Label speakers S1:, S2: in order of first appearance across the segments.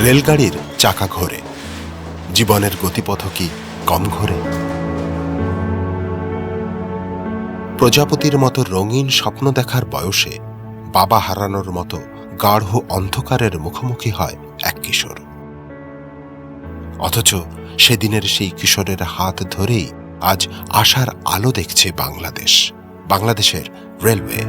S1: রেলগাড়ির চাকা ঘোরে, জীবনের গতিপথ কি কম ঘোরে? প্রজাপতির মতো রঙিন স্বপ্ন দেখার বয়সে বাবা হারানোর মতো গাঢ় অন্ধকারের মুখোমুখি হয় এক কিশোর। অথচ সেদিনের সেই কিশোরের হাত ধরেই আজ আশার আলো দেখছে বাংলাদেশের রেলওয়ে।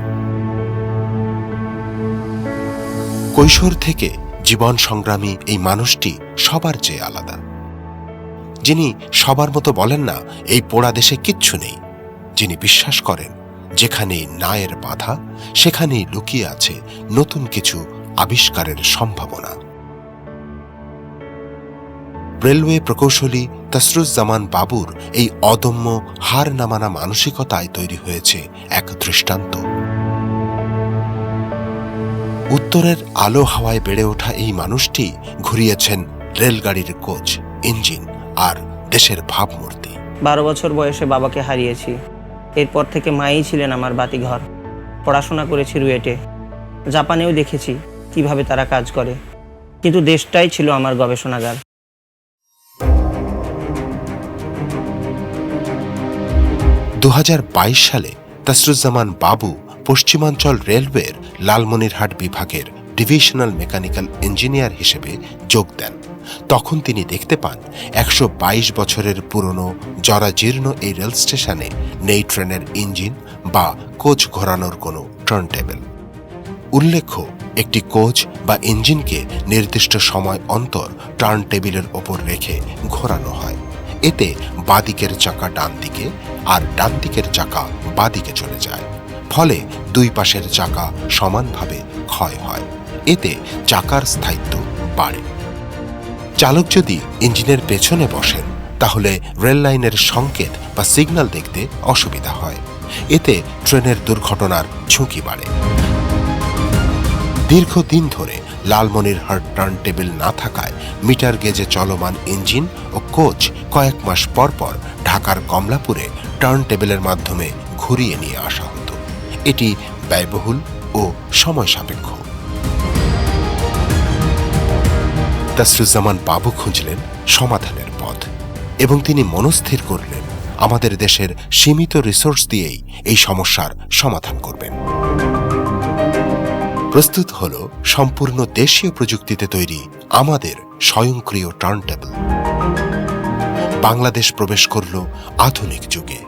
S1: কৈশোর থেকে জীবন সংগ্রামী এই মানুষটি সবার চেয়ে আলাদা, যিনি সবার মতো বলেন না এই পোড়া দেশে কিচ্ছু নেই, যিনি বিশ্বাস করেন যেখানেই ন্যায়ের বাধা সেখানেই লুকিয়ে আছে নতুন কিছু আবিষ্কারের সম্ভাবনা। রেলওয়ে প্রকৌশলী তসরুজ্জামান বাবুর এই অদম্য হার না মানা মানসিকতায় তৈরি হয়েছে এক দৃষ্টান্ত। উত্তরের আলো হাওয়ায় বেড়ে ওঠা এই মানুষটি ঘুরিয়েছেন রেলগাড়ির কোচ, ইঞ্জিন আর দেশের ভাবমূর্তি।
S2: 12 বছর বয়সে বাবাকে হারিয়েছি। এরপর থেকে মাই ছিলেন আমার বাতিঘর। পড়াশোনা করেছি রুয়েটে, জাপানেও দেখেছি কিভাবে তারা কাজ করে, কিন্তু দেশটাই ছিল আমার গবেষণাগার।
S1: সালে তসরুজ্জামান বাবু পশ্চিমাঞ্চল রেলওয়ের লালমনিরহাট বিভাগের ডিভিশনাল মেকানিক্যাল ইঞ্জিনিয়ার হিসেবে যোগ দেন। তখন তিনি দেখতে পান 122 বছরের পুরনো জরাজীর্ণ এই রেল স্টেশনে নেই ট্রেনের ইঞ্জিন বা কোচ ঘোরানোর কোনো টার্ন টেবিল। উল্লেখ্য, একটি কোচ বা ইঞ্জিনকে নির্দিষ্ট সময় অন্তর টার্ন টেবিলের ওপর রেখে ঘোরানো হয়। এতে বাঁদিকের চাকা ডান দিকে আর ডান দিকের চাকা বাঁদিকে চলে যায়, ফলে দুই পাশের চাকা সমানভাবে ক্ষয় হয়। এতে চাকার স্থায়িত্ব বাড়ে। চালক যদি ইঞ্জিনের পেছনে বসেন তাহলে রেল লাইনের সংকেত বা সিগন্যাল দেখতে অসুবিধা হয়। এতে ট্রেনের দুর্ঘটনার ঝুঁকি বাড়ে। দীর্ঘদিন ধরে লালমনিরহাট টার্ন টেবিল না থাকায় মিটার গেজে চলমান ইঞ্জিন ও কোচ কয়েক মাস পর পর ঢাকার কমলাপুরে টার্ন টেবিলের মাধ্যমে ঘুরিয়ে নিয়ে আসা হতো। এটি ব্যয়বহুল ও সময় সাপেক্ষ। তসরুজ্জামান বাবু খুঁজলেন সমাধানের পথ এবং তিনি মনস্থির করলেন আমাদের দেশের সীমিত রিসোর্স দিয়েই এই সমস্যার সমাধান করবেন। প্রস্তুত হল সম্পূর্ণ দেশীয় প্রযুক্তিতে তৈরি আমাদের স্বয়ংক্রিয় টার্ন টেবিল। বাংলাদেশ প্রবেশ করল আধুনিক যুগে।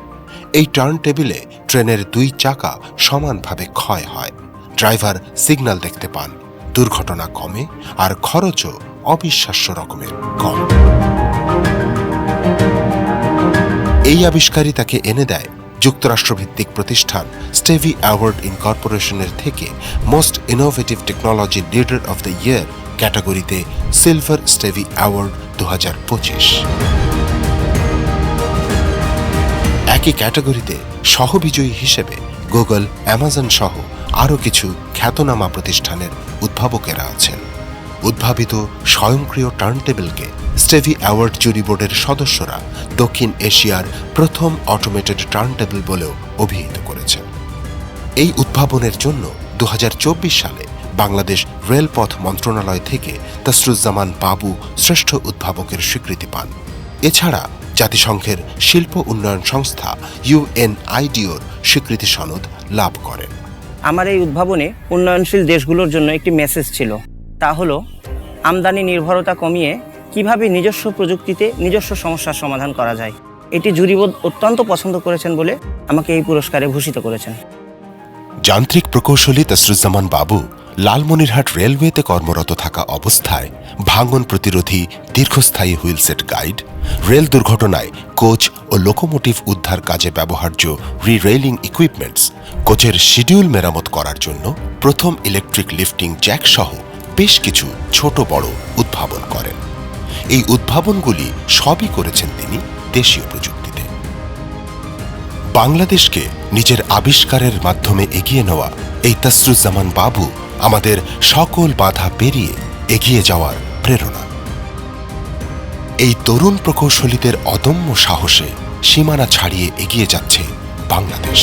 S1: এই টার্ন টেবিলে ট্রেনের দুই চাকা সমানভাবে ক্ষয় হয়, ড্রাইভার সিগন্যাল দেখতে পান, দুর্ঘটনা কমে আর খরচও অবিশ্বাস্য রকমের কম। এই আবিষ্কারই তাকে এনে দেয় যুক্তরাষ্ট্রভিত্তিক প্রতিষ্ঠান স্টেভি অ্যাওয়ার্ড ইনকর্পোরেশনের থেকে most innovative technology leader of the year ক্যাটাগরিতে সিলভার স্টেভি অ্যাওয়ার্ড 2025। একই ক্যাটাগরিতে সহবিজয়ী হিসেবে গুগল, অ্যামাজন সহ আরও কিছু খ্যাতনামা প্রতিষ্ঠানের উদ্ভাবকেরা আছেন। উদ্ভাবিত স্বয়ংক্রিয় টার্ন টেবিলকে স্টেভি অ্যাওয়ার্ড জুরি বোর্ডের সদস্যরা দক্ষিণ এশিয়ার প্রথম অটোমেটেড টার্ন টেবিল বলেও অভিহিত করেছেন। এই উদ্ভাবনের জন্য 2024 সালে বাংলাদেশ রেলপথ মন্ত্রণালয় থেকে তসরুজ্জামান বাবু শ্রেষ্ঠ উদ্ভাবকের স্বীকৃতি পান। এছাড়া জাতিসংঘের শিল্প উন্নয়ন সংস্থা UNIDOর স্বীকৃতি সনদ লাভ করেন।
S2: আমার এই উদ্ভাবনে উন্নয়নশীল দেশগুলোর জন্য একটি মেসেজ ছিল, তা হলো আমদানি নির্ভরতা কমিয়ে কিভাবে নিজস্ব প্রযুক্তিতে নিজস্ব সমস্যার সমাধান করা যায়। এটি জুরি বোর্ড অত্যন্ত পছন্দ করেছেন বলে আমাকে এই পুরস্কারে ভূষিত করেছেন।
S1: যান্ত্রিক প্রকৌশলী তসরুজ্জামান বাবু লালমনিরহাট রেলওয়েতে কর্মরত থাকা অবস্থায় ভাঙন প্রতিরোধী দীর্ঘস্থায়ী হুইলসেট গাইড, রেল দুর্ঘটনায় কোচ ও লোকোমোটিভ উদ্ধার কাজে ব্যবহার্য রি-রেইলিং ইকুইপমেন্টস, কোচের শিডিউল মেরামত করার জন্য প্রথম ইলেকট্রিক লিফটিং জ্যাক সহ বেশ কিছু ছোট বড় উদ্ভাবন করেন। এই উদ্ভাবনগুলি সবই করেছেন তিনি দেশীয় প্রযুক্তিতে। বাংলাদেশকে নিজের আবিষ্কারের মাধ্যমে এগিয়ে নেওয়া এই তসরুজ্জামান বাবু আমাদের সকল বাধা পেরিয়ে এগিয়ে যাওয়ার প্রেরণা। এই তরুণ প্রকৌশলীদের অদম্য সাহসে সীমানা ছাড়িয়ে এগিয়ে যাচ্ছে বাংলাদেশ।